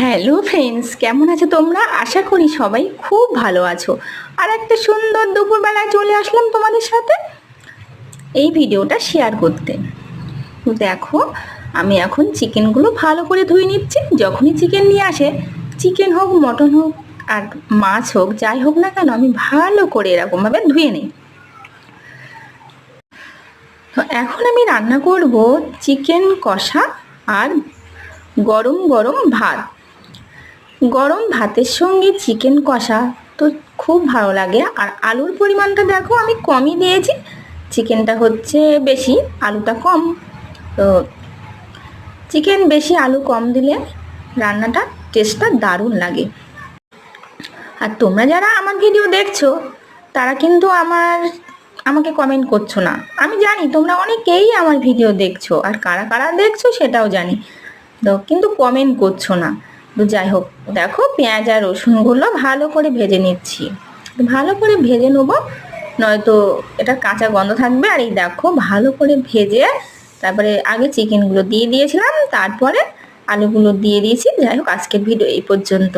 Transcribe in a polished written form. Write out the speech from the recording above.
Hello friends, কেমন আছো তোমরা? আশা করি সবাই খুব ভালো আছো। আর একটা সুন্দর দুপুরবেলায় চলে আসলাম তোমাদের সাথে এই ভিডিওটা শেয়ার করতে। দেখো, আমি এখন চিকেনগুলো ভালো করে ধুয়ে নিচ্ছি। যখনই চিকেন নিয়ে আসে, চিকেন হোক, মটন হোক, আর মাছ হোক, যাই হোক না কেন, আমি ভালো করে এরকমভাবে ধুয়ে নিই। তো এখন আমি রান্না করব চিকেন কষা আর গরম গরম ভাত। গরম ভাতের সঙ্গে চিকেন কষা তো খুব ভালো লাগে। আর আলুর পরিমাণটা দেখো, আমি কমই দিয়েছি। চিকেনটা হচ্ছে বেশি, আলুটা কম। তো চিকেন বেশি, আলু কম দিলে রান্নাটা টেস্টটা দারুণ লাগে। আর তোমরা যারা আমার ভিডিও দেখছো, তারা কিন্তু আমাকে কমেন্ট করছো না। আমি জানি তোমরা অনেকেই আমার ভিডিও দেখছো, আর কারা কারা দেখছো সেটাও জানি, তো কিন্তু কমেন্ট করছো না। তো যাই হোক, দেখো পেঁয়াজ আর রসুনগুলো ভালো করে ভেজে নিচ্ছি। ভালো করে ভেজে নেবো, নয়তো এটা কাঁচা গন্ধ থাকবে। আর এই দেখো, ভালো করে ভেজে তারপরে আগে চিকেনগুলো দিয়ে দিয়েছিলাম, তারপরে আলুগুলো দিয়ে দিয়েছি। যাই হোক, আজকের ভিডিও এই পর্যন্ত।